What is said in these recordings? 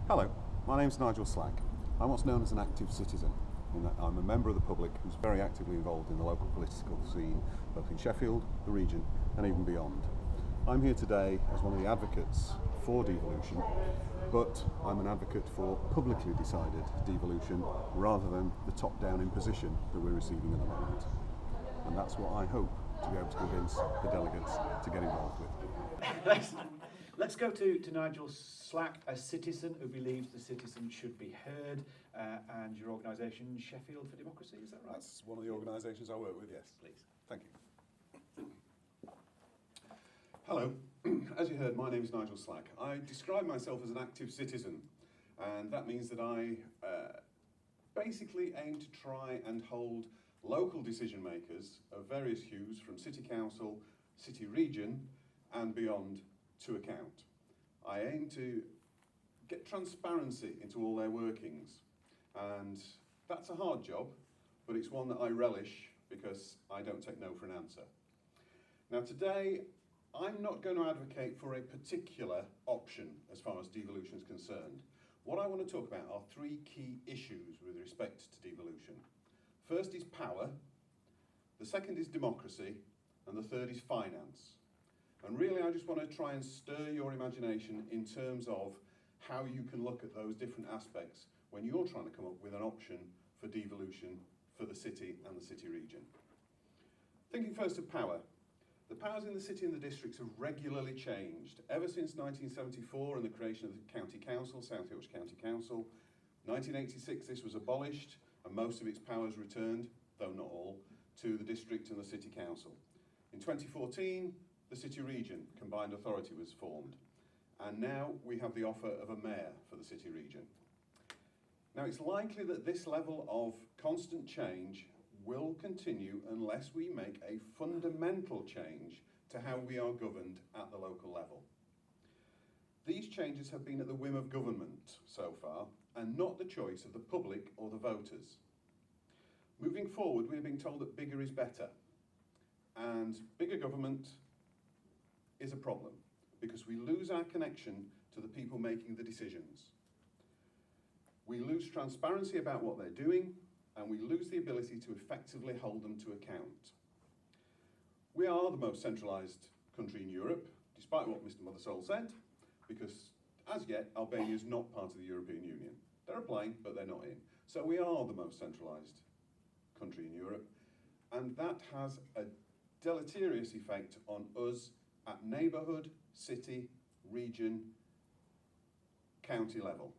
Hello, my name's Nigel Slack. I'm what's known as an active citizen, in that I'm a member of the public who's very actively involved in the local political scene, both in Sheffield, the region, and even beyond. I'm here today as one of the advocates for devolution, but I'm an advocate for publicly decided devolution rather than the top-down imposition that we're receiving at the moment. And that's what I hope to be able to convince the delegates to get involved with. Let's go to Nigel Slack, a citizen who believes the citizen should be heard, and your organisation, Sheffield for Democracy, is that right? That's one of the organisations I work with, yes. Please. Thank you. Hello, as you heard, my name is Nigel Slack. I describe myself as an active citizen, and that means that I basically aim to try and hold local decision makers of various hues, from City Council, City Region, and beyond, to account. I aim to get transparency into all their workings, and that's a hard job, but it's one that I relish because I don't take no for an answer. Now today, I'm not going to advocate for a particular option as far as devolution is concerned. What I want to talk about are three key issues with respect to devolution. First is power, the second is democracy, and the third is finance. And really I just want to try and stir your imagination in terms of how you can look at those different aspects when you're trying to come up with an option for devolution for the city and the city region. Thinking first of power. The powers in the city and the districts have regularly changed ever since 1974 and the creation of the County Council, South Yorkshire County Council. 1986 this was abolished and most of its powers returned, though not all, to the district and the city council. In 2014, the city region combined authority was formed, and now we have the offer of a mayor for the city region. Now it's likely that this level of constant change will continue unless we make a fundamental change to how we are governed at the local level. These changes have been at the whim of government so far, and not the choice of the public or the voters. Moving forward, we're being told that bigger is better, and bigger government is a problem because we lose our connection to the people making the decisions. We lose transparency about what they're doing, and we lose the ability to effectively hold them to account. We are the most centralised country in Europe, despite what Mr. Mothersole said, because as yet Albania is not part of the European Union. They're applying, but they're not in. So we are the most centralised country in Europe, and that has a deleterious effect on us at neighbourhood, city, region, county level.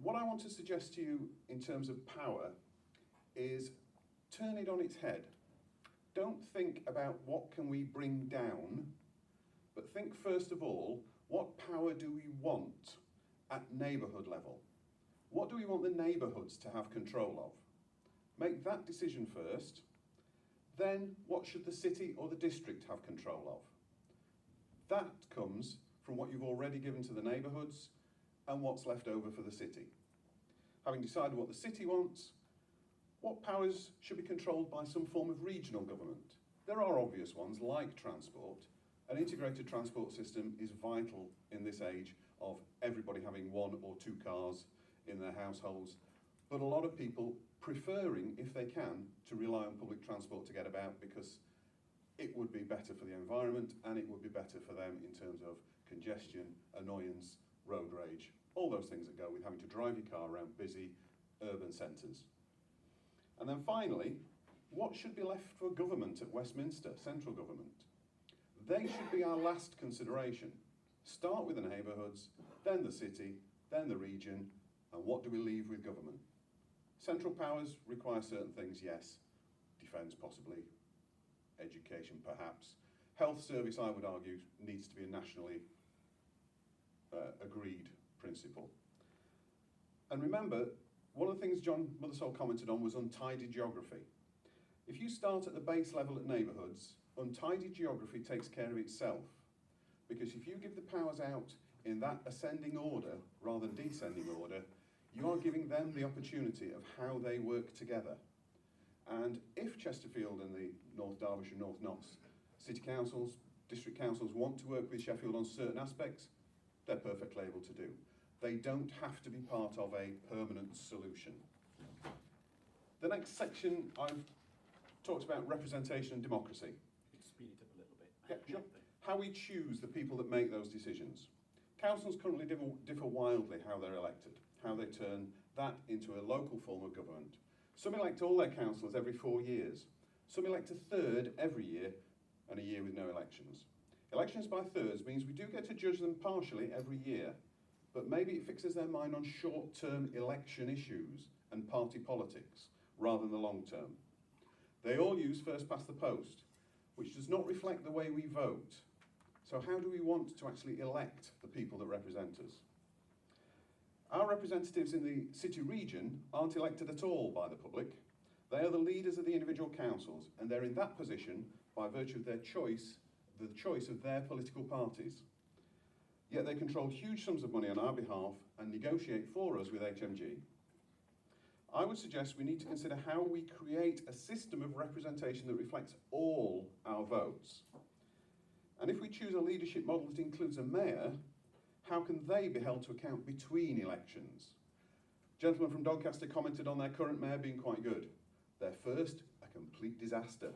What I want to suggest to you in terms of power is turn it on its head. Don't think about what can we bring down, but think first of all, what power do we want at neighbourhood level? What do we want the neighbourhoods to have control of? Make that decision first. Then what should the city or the district have control of? That comes from what you've already given to the neighbourhoods and what's left over for the city. Having decided what the city wants, what powers should be controlled by some form of regional government? There are obvious ones like transport. An integrated transport system is vital in this age of everybody having one or two cars in their households, but a lot of people preferring, if they can, to rely on public transport to get about because it would be better for the environment and it would be better for them in terms of congestion, annoyance, road rage, all those things that go with having to drive your car around busy urban centres. And then finally, what should be left for government at Westminster, central government? They should be our last consideration. Start with the neighbourhoods, then the city, then the region, and what do we leave with government? Central powers require certain things, yes. Defence possibly, education perhaps. Health service, I would argue, needs to be a nationally agreed principle. And remember, one of the things John Mothersole commented on was untidy geography. If you start at the base level at neighbourhoods, untidy geography takes care of itself. Because if you give the powers out in that ascending order rather than descending order, you are giving them the opportunity of how they work together. And if Chesterfield and the North Derbyshire, North Notts city councils, district councils want to work with Sheffield on certain aspects, they're perfectly able to do. they don't have to be part of a permanent solution. The next section, I've talked about representation and democracy. Speed it up a little bit. Yeah, sure. How we choose the people that make those decisions. Councils currently differ wildly how they're elected, how they turn that into a local form of government. Some elect all their councillors every 4 years. Some elect a third every year, and a year with no elections. Elections by thirds means we do get to judge them partially every year, but maybe it fixes their mind on short-term election issues and party politics, rather than the long term. They all use first past the post, which does not reflect the way we vote. So how do we want to actually elect the people that represent us? Our representatives in the city region aren't elected at all by the public. They are the leaders of the individual councils, and they're in that position by virtue of their choice, the choice of their political parties. Yet they control huge sums of money on our behalf and negotiate for us with HMG. I would suggest we need to consider how we create a system of representation that reflects all our votes. And if we choose a leadership model that includes a mayor, how can they be held to account between elections? Gentlemen from Doncaster commented on their current mayor being quite good. Their first, a complete disaster.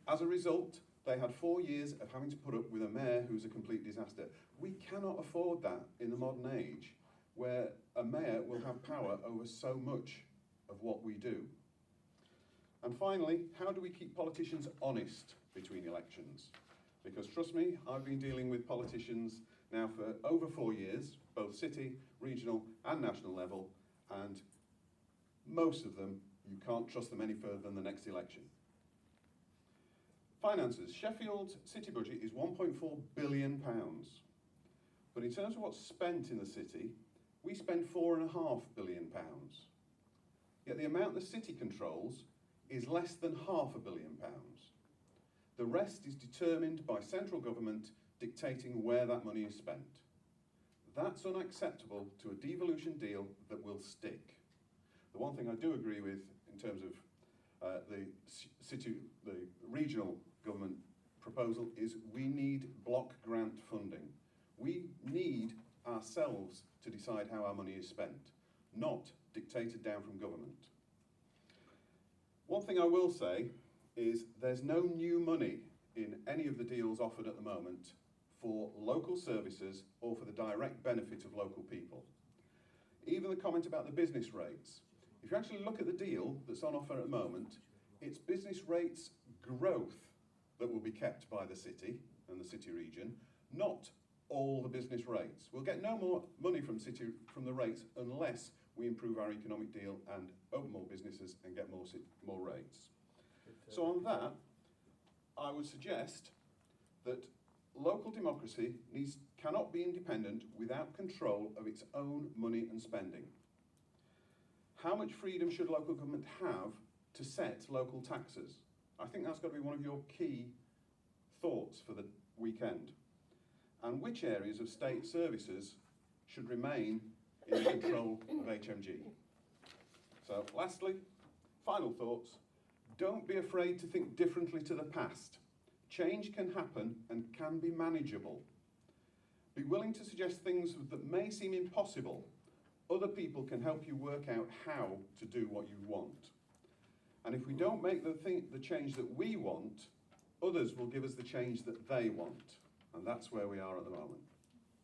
As a result, they had 4 years of having to put up with a mayor who's a complete disaster. We cannot afford that in the modern age, where a mayor will have power over so much of what we do. And finally, how do we keep politicians honest between elections? Because trust me, I've been dealing with politicians now for over 4 years, both city, regional and national level, and most of them, you can't trust them any further than the next election. Finances. Sheffield's city budget is £1.4 billion. But in terms of what's spent in the city, we spend £4.5 billion. Yet the amount the city controls is less than £500 million. The rest is determined by central government dictating where that money is spent. That's unacceptable to a devolution deal that will stick. The one thing I do agree with in terms of the regional government proposal is we need block grant funding. We need ourselves to decide how our money is spent, not dictated down from government. One thing I will say is there's no new money in any of the deals offered at the moment for local services or for the direct benefit of local people. Even the comment about the business rates. If you actually look at the deal that's on offer at the moment, it's business rates growth that will be kept by the city and the city region, not all the business rates. We'll get no more money from the rates unless we improve our economic deal and open more businesses and get more rates. So on that, I would suggest that local democracy cannot be independent without control of its own money and spending. How much freedom should local government have to set local taxes? I think that's got to be one of your key thoughts for the weekend. And which areas of state services should remain in the control of HMG? So lastly, final thoughts. Don't be afraid to think differently to the past. Change can happen and can be manageable. Be willing to suggest things that may seem impossible. Other people can help you work out how to do what you want. And if we don't make the change that we want, others will give us the change that they want. And that's where we are at the moment.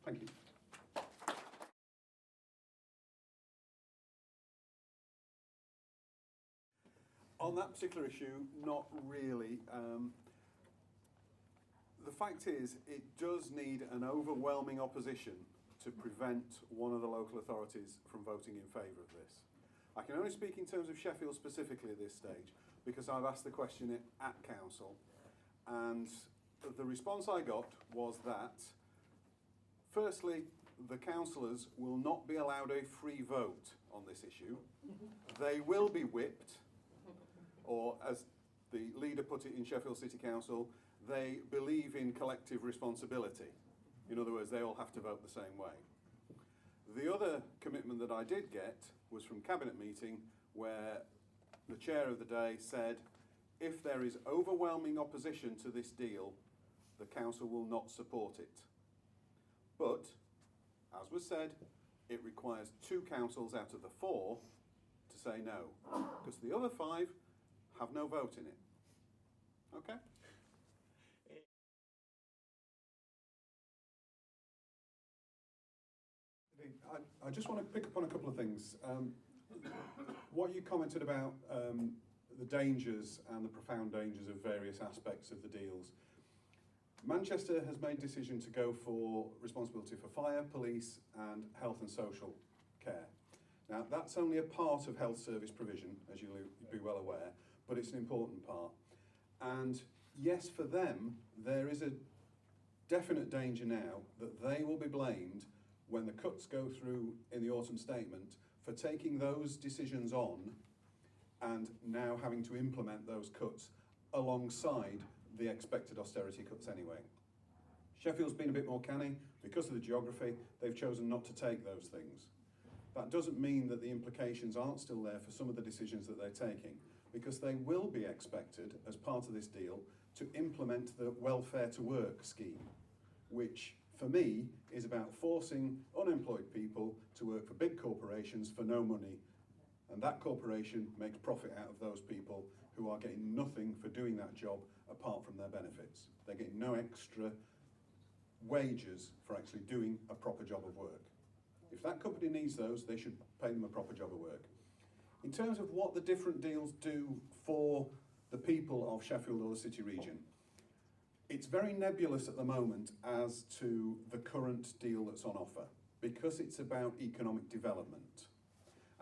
Thank you. On that particular issue, not really. The fact is, it does need an overwhelming opposition to prevent one of the local authorities from voting in favour of this. I can only speak in terms of Sheffield specifically at this stage, because I've asked the question at council, and the response I got was that, firstly, the councillors will not be allowed a free vote on this issue. They will be whipped, or as the leader put it in Sheffield City Council, they believe in collective responsibility. In other words, they all have to vote the same way. The other commitment that I did get was from Cabinet meeting, where the chair of the day said, if there is overwhelming opposition to this deal, the council will not support it. But, as was said, it requires 2 councils out of the 4 to say no, because the other 5 have no vote in it. Okay? I just want to pick up on a couple of things. What you commented about the dangers and the profound dangers of various aspects of the deals. Manchester has made a decision to go for responsibility for fire, police and health and social care. Now that's only a part of health service provision, as you'll be well aware, but it's an important part. And yes, for them, there is a definite danger now that they will be blamed when the cuts go through in the autumn statement for taking those decisions on and now having to implement those cuts alongside the expected austerity cuts anyway. Sheffield's been a bit more canny. Because of the geography, they've chosen not to take those things. That doesn't mean that the implications aren't still there for some of the decisions that they're taking, because they will be expected, as part of this deal, to implement the welfare to work scheme, which for me is about forcing unemployed people to work for big corporations for no money. And that corporation makes profit out of those people who are getting nothing for doing that job apart from their benefits. They're getting no extra wages for actually doing a proper job of work. If that company needs those, they should pay them a proper job of work. In terms of what the different deals do for the people of Sheffield or the City region, it's very nebulous at the moment as to the current deal that's on offer, because it's about economic development.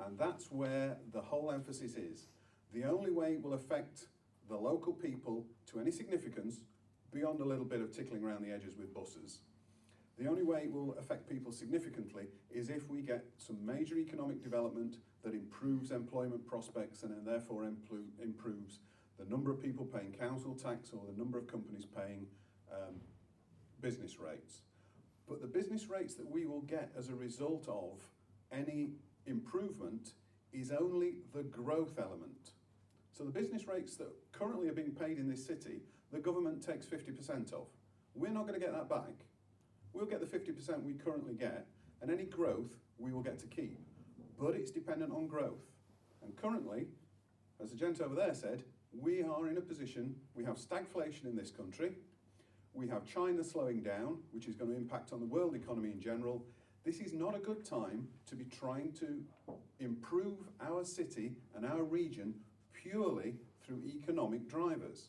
And that's where the whole emphasis is. The only way it will affect the local people to any significance, beyond a little bit of tickling around the edges with buses, the only way it will affect people significantly is if we get some major economic development that improves employment prospects and then therefore improves the number of people paying council tax or the number of companies paying business rates. But the business rates that we will get as a result of any improvement is only the growth element. So the business rates that currently are being paid in this city, the government takes 50% of. We're not going to get that back. We'll get the 50% we currently get, and any growth we will get to keep. But it's dependent on growth. And currently, as the gent over there said, we are in a position, we have stagflation in this country, we have China slowing down, which is going to impact on the world economy in general. This is not a good time to be trying to improve our city and our region purely through economic drivers.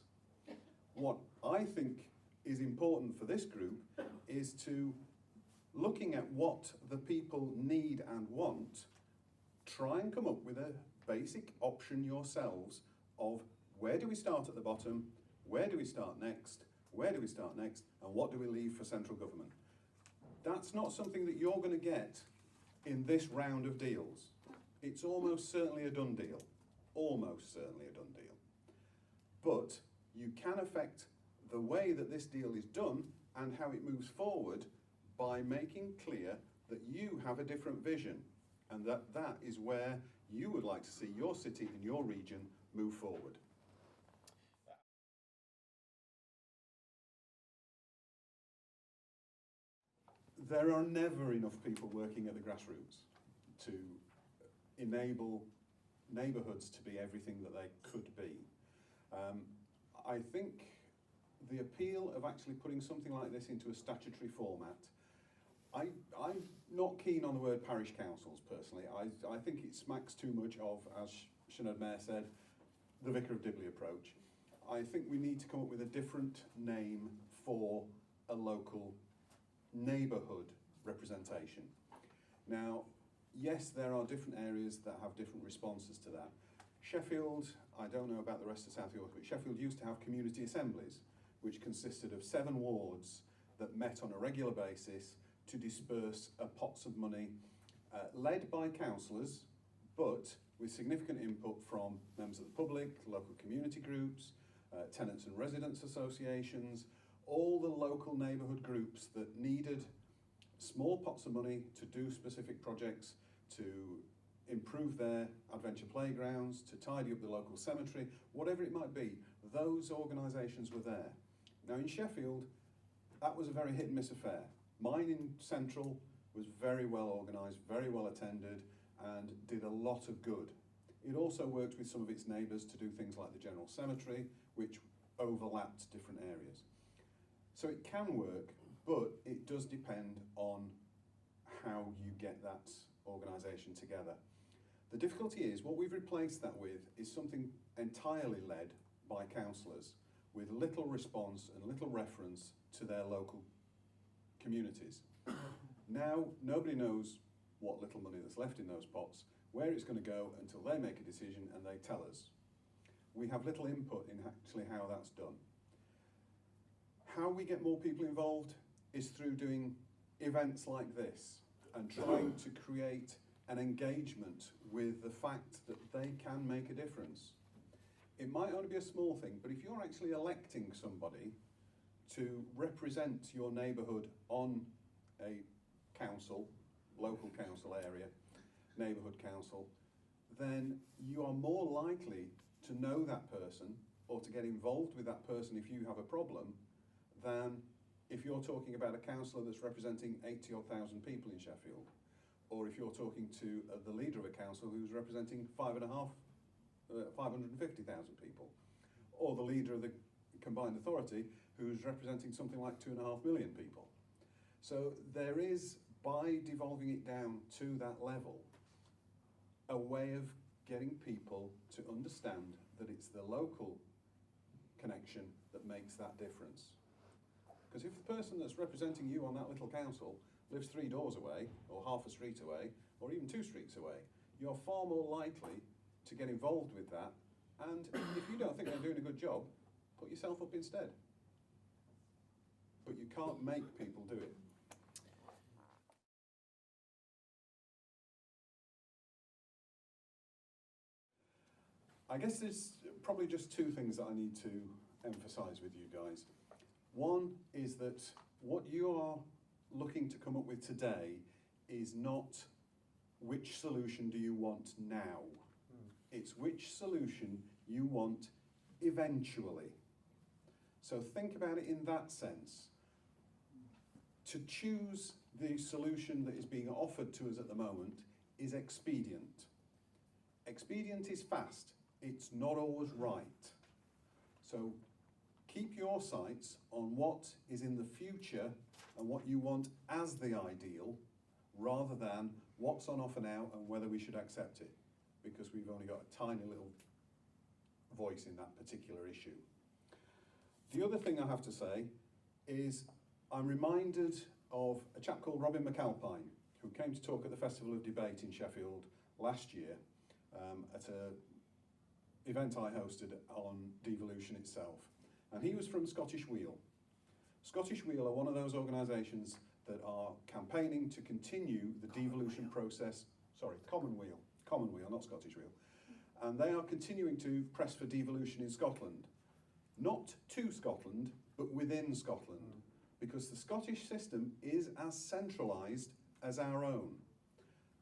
What I think is important for this group is to, looking at what the people need and want, try and come up with a basic option yourselves of where do we start at the bottom, where do we start next, where do we start next, and what do we leave for central government. That's not something that you're going to get in this round of deals. It's almost certainly a done deal. Almost certainly a done deal. But you can affect the way that this deal is done and how it moves forward by making clear that you have a different vision and that is where you would like to see your city and your region move forward. There are never enough people working at the grassroots to enable neighbourhoods to be everything that they could be. I think the appeal of actually putting something like this into a statutory format, I'm not keen on the word parish councils personally. I think it smacks too much of, as Sinead Mayor said, the Vicar of Dibley approach. I think we need to come up with a different name for a local neighbourhood representation. Now, yes, there are different areas that have different responses to that. Sheffield, I don't know about the rest of South York, but Sheffield used to have community assemblies, which consisted of 7 wards that met on a regular basis to disperse pots of money, led by councillors, but with significant input from members of the public, local community groups, tenants and residents associations, all the local neighbourhood groups that needed small pots of money to do specific projects, to improve their adventure playgrounds, to tidy up the local cemetery, whatever it might be, those organisations were there. Now in Sheffield, that was a very hit and miss affair. Mine in Central was very well organised, very well attended, and did a lot of good. It also worked with some of its neighbours to do things like the General Cemetery, which overlapped different areas. So it can work, but it does depend on how you get that organisation together. The difficulty is, what we've replaced that with is something entirely led by councillors, with little response and little reference to their local communities. Now, nobody knows what little money that's left in those pots, where it's going to go until they make a decision and they tell us. We have little input in actually how that's done. How we get more people involved is through doing events like this and trying to create an engagement with the fact that they can make a difference. It might only be a small thing, but if you're actually electing somebody to represent your neighbourhood on a council, local council area, neighbourhood council, then you are more likely to know that person or to get involved with that person if you have a problem than if you're talking about a councillor that's representing 80,000 people in Sheffield, or if you're talking to the leader of a council who's representing 550,000 people, or the leader of the combined authority who's representing something like 2.5 million people. So there is, by devolving it down to that level, a way of getting people to understand that it's the local connection that makes that difference. Because if the person that's representing you on that little council lives 3 doors away, or half a street away, or even 2 streets away, you're far more likely to get involved with that, and if you don't think they're doing a good job, put yourself up instead. But you can't make people do it. I guess there's probably just 2 things that I need to emphasise with you guys. One is that what you are looking to come up with today is not which solution do you want now. It's which solution you want eventually. So think about it in that sense. To choose the solution that is being offered to us at the moment is expedient. Expedient is fast. It's not always right. So keep your sights on what is in the future and what you want as the ideal, rather than what's on offer now and whether we should accept it, because we've only got a tiny little voice in that particular issue. The other thing I have to say is I'm reminded of a chap called Robin McAlpine, who came to talk at the Festival of Debate in Sheffield last year at an event I hosted on devolution itself. And he was from Scottish Wheel. Scottish Wheel are one of those organisations that are campaigning to continue the devolution process, Commonweal, not Scottish Wheel. And they are continuing to press for devolution in Scotland. Not to Scotland, but within Scotland, because the Scottish system is as centralised as our own.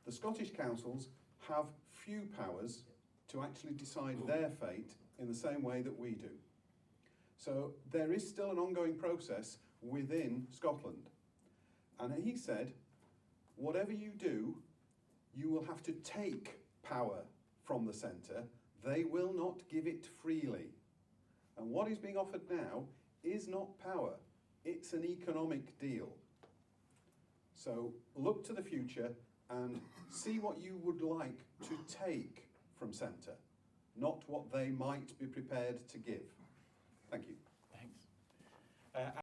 The Scottish councils have few powers to actually decide their fate in the same way that we do. So there is still an ongoing process within Scotland. And he said, whatever you do, you will have to take power from the centre. They will not give it freely. And what is being offered now is not power, it's an economic deal. So look to the future and see what you would like to take from centre, not what they might be prepared to give. Thank you. Thanks.